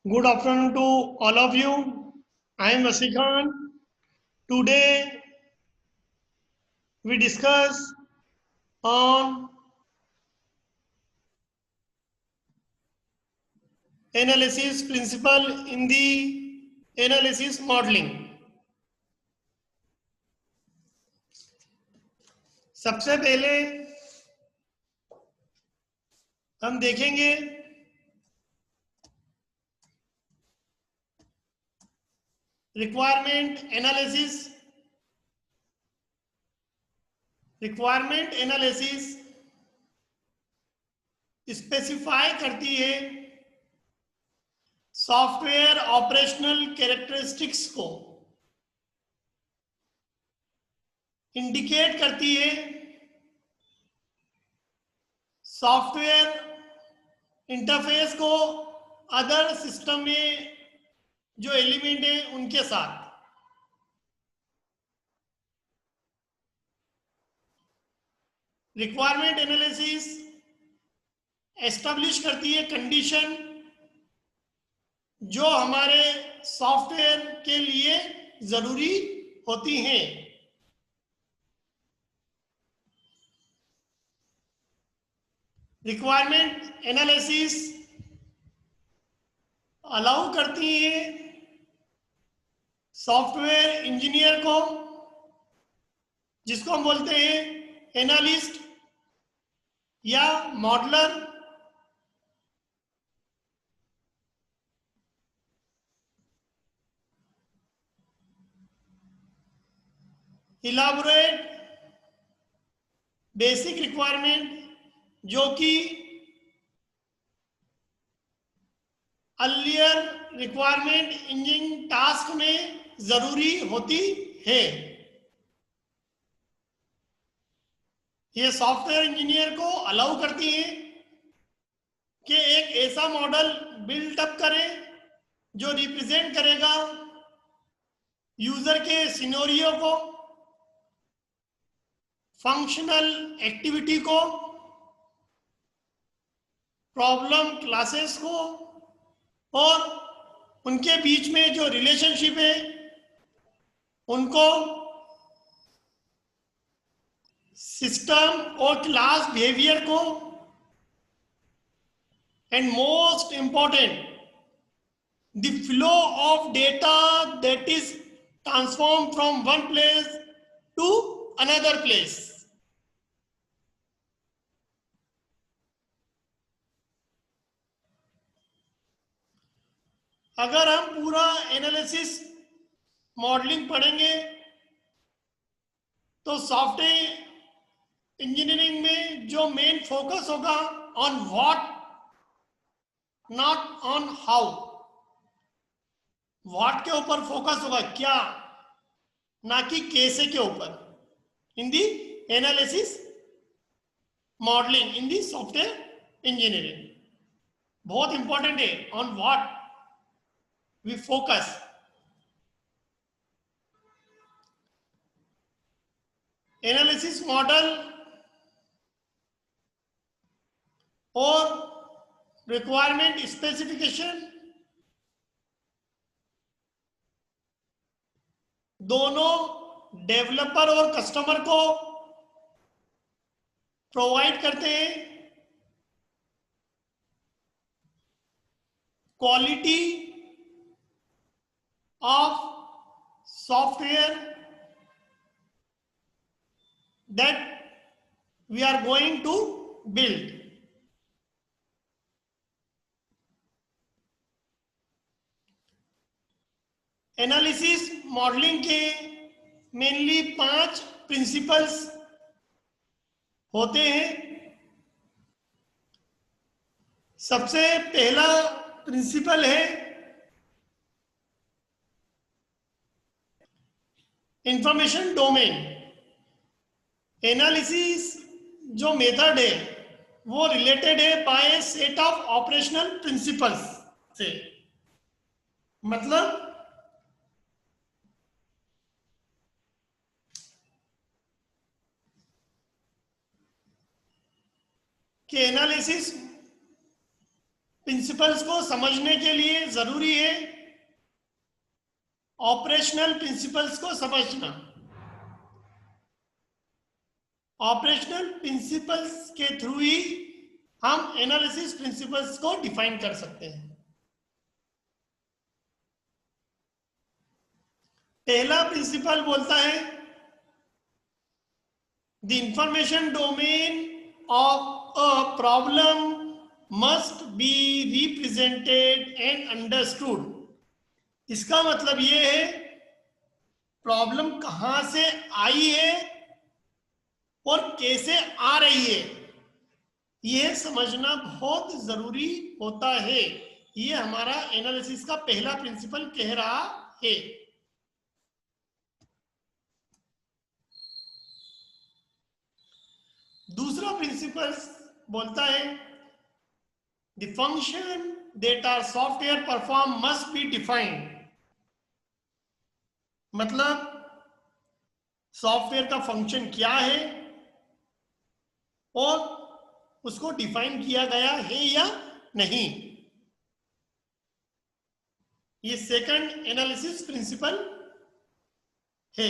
Good afternoon to all of you. I am Vasikhan. Today we discuss on analysis principle in the analysis modeling. सबसे पहले हम देखेंगे requirement analysis. Requirement analysis specify करती है software operational characteristics को, indicate करती है software interface को अदर सिस्टम में जो एलिमेंट है उनके साथ। रिक्वायरमेंट एनालिसिस एस्टेब्लिश करती है कंडीशन जो हमारे सॉफ्टवेयर के लिए जरूरी होती हैं। रिक्वायरमेंट एनालिसिस अलाउ करती है सॉफ्टवेयर इंजीनियर को, जिसको हम बोलते हैं एनालिस्ट या मॉडलर, इलाबोरेट बेसिक रिक्वायरमेंट जो कि अर्लियर रिक्वायरमेंट इंजीनियरिंग टास्क में जरूरी होती है। ये सॉफ्टवेयर इंजीनियर को अलाउ करती है कि एक ऐसा मॉडल बिल्ड अप करें जो रिप्रेजेंट करेगा यूजर के सिनेरियो को, फंक्शनल एक्टिविटी को, प्रॉब्लम क्लासेस को और उनके बीच में जो रिलेशनशिप है उनको, सिस्टम और क्लास बिहेवियर को, and most important the flow of data that is transform from one place to another place. अगर हम पूरा एनालिसिस मॉडलिंग पढ़ेंगे तो सॉफ्टवेयर इंजीनियरिंग में जो मेन फोकस होगा on what, not on how. What के ऊपर फोकस होगा, क्या, ना कि कैसे के ऊपर। In the analysis modelling in the software engineering बहुत इंपॉर्टेंट है, on what we focus. Analysis model और रिक्वायरमेंट स्पेसिफिकेशन दोनों डेवलपर और कस्टमर को प्रोवाइड करते हैं quality of software that we are going to build. Analysis modelling के mainly 5 principles होते हैं। सबसे पहला प्रिंसिपल है इंफॉर्मेशन डोमेन। एनालिसिस जो मेथड है वो रिलेटेड है by set of operational principles से। मतलब कि एनालिसिस प्रिंसिपल्स को समझने के लिए जरूरी है ऑपरेशनल प्रिंसिपल्स को समझना। ऑपरेशनल प्रिंसिपल्स के थ्रू ही हम एनालिसिस प्रिंसिपल्स को डिफाइन कर सकते हैं। पहला प्रिंसिपल बोलता है the information domain of a problem must be represented and understood. इसका मतलब ये है प्रॉब्लम कहां से आई है और कैसे आ रही है, यह समझना बहुत जरूरी होता है। ये हमारा एनालिसिस का पहला प्रिंसिपल कह रहा है। दूसरा प्रिंसिपल बोलता है the function that are software perform must be defined. मतलब सॉफ्टवेयर का फंक्शन क्या है और उसको डिफाइन किया गया है या नहीं। ये सेकंड एनालिसिस प्रिंसिपल है।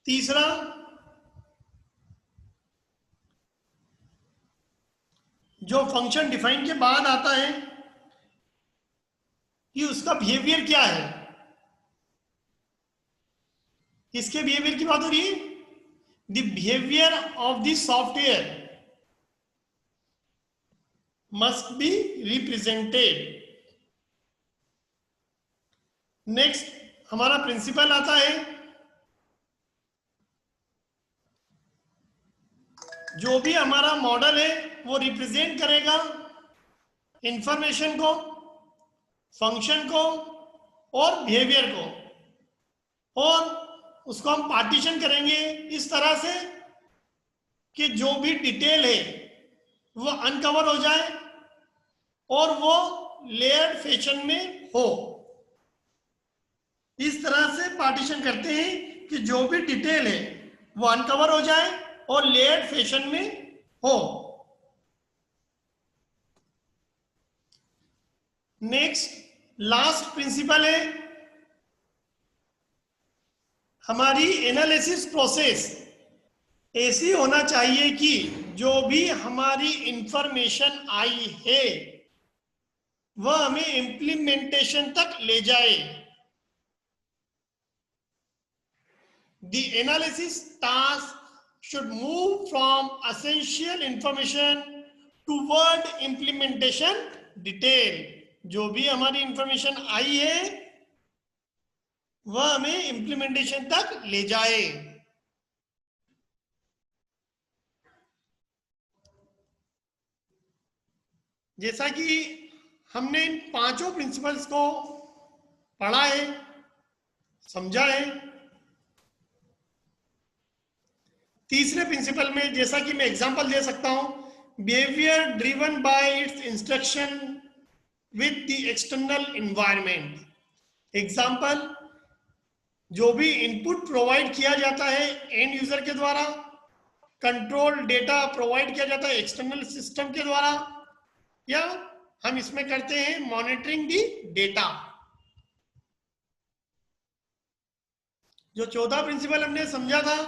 तीसरा जो फंक्शन डिफाइन के बाद आता है कि उसका बिहेवियर क्या है। किसके बिहेवियर की बात हो रही है? The behaviour of the software must be represented. Next हमारा प्रिंसिपल आता है जो भी हमारा मॉडल है वो रिप्रेजेंट करेगा इंफॉर्मेशन को, फंक्शन को और बिहेवियर को, और उसको हम पार्टीशन करेंगे इस तरह से कि जो भी डिटेल है वो अनकवर हो जाए और वो लेयर्ड फैशन में हो। इस तरह से पार्टीशन करते हैं कि जो भी डिटेल है वो अनकवर हो जाए और लेयर्ड फैशन में हो। नेक्स्ट लास्ट प्रिंसिपल है हमारी एनालिसिस प्रोसेस ऐसी होना चाहिए कि जो भी हमारी इंफॉर्मेशन आई है वह हमें इंप्लीमेंटेशन तक ले जाए। The analysis task should move from essential information toward implementation detail। जो भी हमारी इंफॉर्मेशन आई है वह हमें इंप्लीमेंटेशन तक ले जाए। जैसा कि हमने इन पांचों प्रिंसिपल्स को पढ़ा है, समझा है। तीसरे प्रिंसिपल में जैसा कि मैं एग्जांपल दे सकता हूं, behaviour driven by it's instruction with the external environment. Example, जो भी इनपुट प्रोवाइड किया जाता है एंड यूजर के द्वारा, कंट्रोल डेटा प्रोवाइड किया जाता है एक्सटर्नल सिस्टम के द्वारा, या हम इसमें करते हैं मॉनिटरिंग दी डेटा। जो चौथा प्रिंसिपल हमने समझा था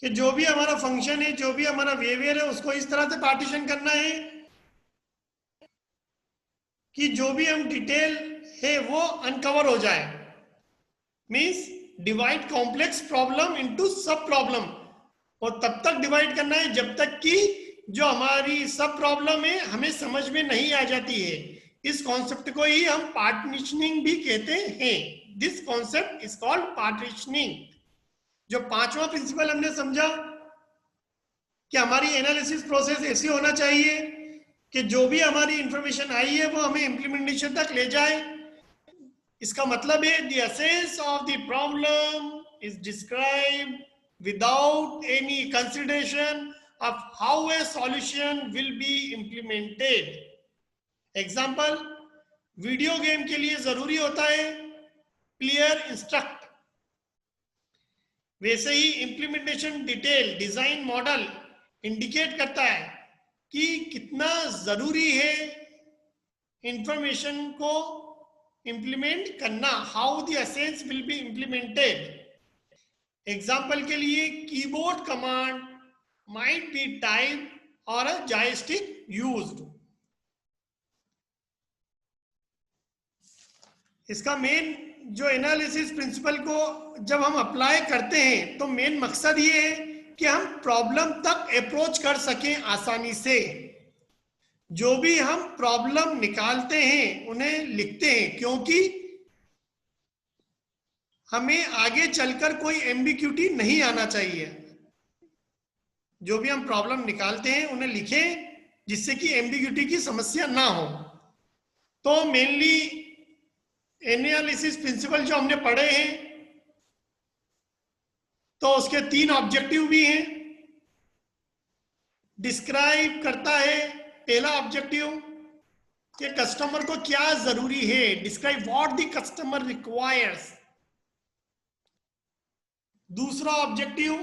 कि जो भी हमारा फंक्शन है, जो भी हमारा बिहेवियर है, उसको इस तरह से पार्टीशन करना है कि जो भी हम डिटेल है वो अनकवर हो जाए। Means divide complex problem into सब प्रॉब्लम, और तब तक डिवाइड करना है जब तक कि जो हमारी सब प्रॉब्लम है हमें समझ में नहीं आ जाती है। इस कॉन्सेप्ट को ही हम पार्टीशनिंग भी कहते हैं। This concept is called partitioning. जो पांचवा प्रिंसिपल हमने समझा कि हमारी एनालिसिस प्रोसेस ऐसी होना चाहिए कि जो भी हमारी इंफॉर्मेशन आई है वो हमें इंप्लीमेंटेशन तक ले जाए। इसका मतलब है the essence of the problem is described without any consideration of how a solution will be implemented। Example, video game के लिए जरूरी होता है क्लियर इंस्ट्रक्ट, वैसे ही implementation detail design model indicate करता है कि कितना जरूरी है इंफॉर्मेशन को इंप्लीमेंट करना, how the essence will be implemented. Example के लिए keyboard command might be type और अ जॉयस्टिक यूज्ड। इसका मेन जो एनालिसिस प्रिंसिपल को जब हम अप्लाई करते हैं तो मेन मकसद ये है कि हम प्रॉब्लम तक अप्रोच कर सकें आसानी से। जो भी हम प्रॉब्लम निकालते हैं उन्हें लिखते हैं, क्योंकि हमें आगे चलकर कोई एम्बिग्यूटी नहीं आना चाहिए। जो भी हम प्रॉब्लम निकालते हैं उन्हें लिखें जिससे कि एम्बिग्यूटी की समस्या ना हो। तो मेनली एनालिसिस प्रिंसिपल जो हमने पढ़े हैं तो उसके 3 ऑब्जेक्टिव भी हैं। डिस्क्राइब करता है पहला ऑब्जेक्टिव कि कस्टमर को क्या जरूरी है, describe what the customer requires. दूसरा ऑब्जेक्टिव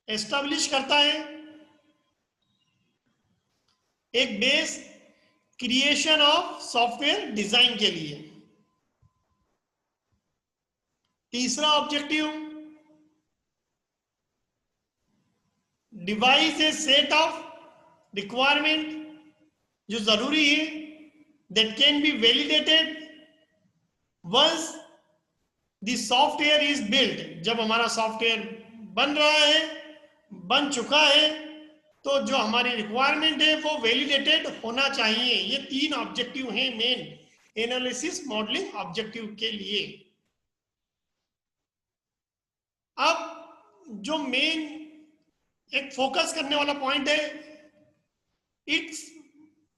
एस्टैब्लिश करता है एक base creation of software design के लिए। तीसरा objective devise a set of requirement जो जरूरी है that can be validated once the software is built. जब हमारा सॉफ्टवेयर बन रहा है, बन चुका है, तो जो हमारी रिक्वायरमेंट है वो वैलिडेटेड होना चाहिए। ये 3 ऑब्जेक्टिव हैं मेन एनालिसिस मॉडलिंग ऑब्जेक्टिव के लिए। अब जो मेन एक फोकस करने वाला पॉइंट है, it's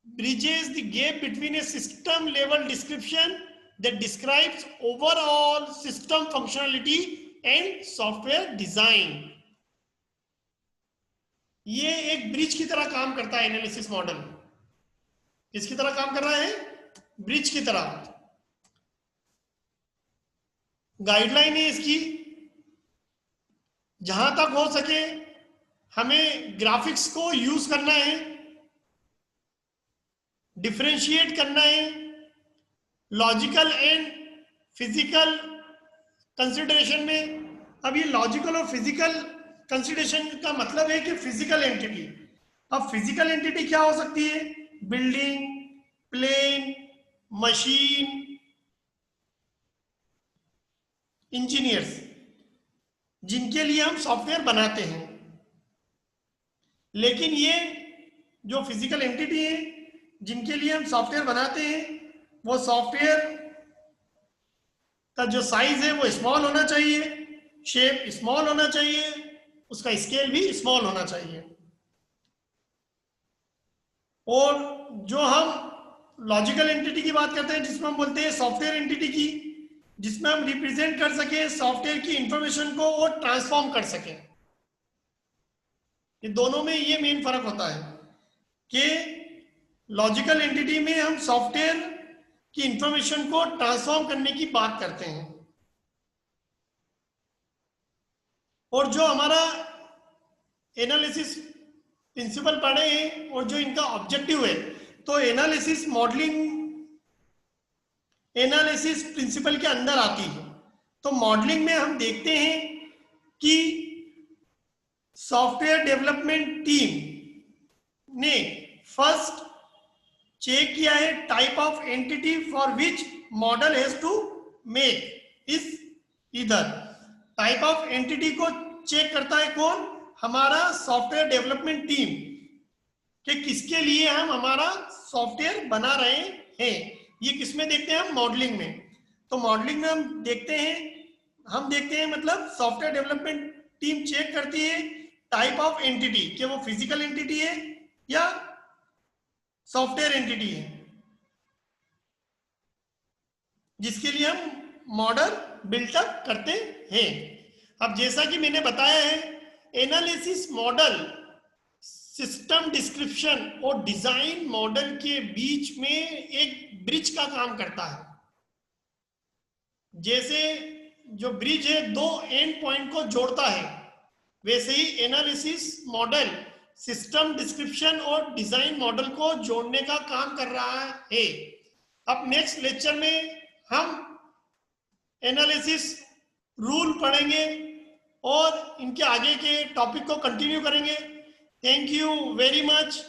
bridges the gap between A system level description that describes overall system functionality and software design। ये एक ब्रिज की तरह काम करता है एनालिसिस मॉडल। किसकी तरह काम कर रहा है? ब्रिज की तरह। गाइडलाइन है इसकी, जहां तक हो सके हमें ग्राफिक्स को यूज करना है, डिफरेंशिएट करना है लॉजिकल एंड फिजिकल कंसिडरेशन में। अब ये लॉजिकल और फिजिकल कंसिडरेशन का मतलब है कि फिजिकल एंटिटी। अब फिजिकल एंटिटी क्या हो सकती है? बिल्डिंग, प्लेन, मशीन, इंजीनियर्स, जिनके लिए हम सॉफ्टवेयर बनाते हैं। लेकिन ये जो फिजिकल एंटिटी है जिनके लिए हम सॉफ्टवेयर बनाते हैं, वो सॉफ्टवेयर का जो साइज है वो स्मॉल होना चाहिए, शेप स्मॉल होना चाहिए, उसका स्केल भी स्मॉल होना चाहिए। और जो हम लॉजिकल एंटिटी की बात करते हैं, जिसमें हम बोलते हैं सॉफ्टवेयर एंटिटी की, जिसमें हम रिप्रेजेंट कर सके सॉफ्टवेयर की इंफॉर्मेशन को और ट्रांसफॉर्म कर सके। ये दोनों में ये मेन फर्क होता है कि लॉजिकल एंटिटी में हम सॉफ्टवेयर की इंफॉर्मेशन को ट्रांसफॉर्म करने की बात करते हैं, और जो हमारा एनालिसिस प्रिंसिपल पढ़े हैं और जो इनका ऑब्जेक्टिव है, तो एनालिसिस मॉडलिंग एनालिसिस प्रिंसिपल के अंदर आती है। तो मॉडलिंग में हम देखते हैं कि सॉफ्टवेयर डेवलपमेंट टीम ने फर्स्ट चेक किया है type of entity for which model has to make is इधर। टाइप ऑफ एंटिटी को चेक करता है कौन? हमारा सॉफ्टवेयर डेवलपमेंट टीम, कि किसके लिए हम हमारा सॉफ्टवेयर बना रहे हैं। ये किसमें देखते हैं हम? मॉडलिंग में। तो मॉडलिंग में हम देखते हैं मतलब सॉफ्टवेयर डेवलपमेंट टीम चेक करती है टाइप ऑफ एंटिटी, कि वो फिजिकल एंटिटी है या सॉफ्टवेयर एंटिटी है, जिसके लिए हम मॉडल बिल्टअप करते हैं। अब जैसा कि मैंने बताया है, एनालिसिस मॉडल सिस्टम डिस्क्रिप्शन और डिजाइन मॉडल के बीच में एक ब्रिज का काम करता है। जैसे जो ब्रिज है 2 एंड पॉइंट को जोड़ता है, वैसे ही एनालिसिस मॉडल सिस्टम डिस्क्रिप्शन और डिजाइन मॉडल को जोड़ने का काम कर रहा है। अब नेक्स्ट लेक्चर में हम एनालिसिस रूल पढ़ेंगे और इनके आगे के टॉपिक को कंटिन्यू करेंगे। Thank you very much.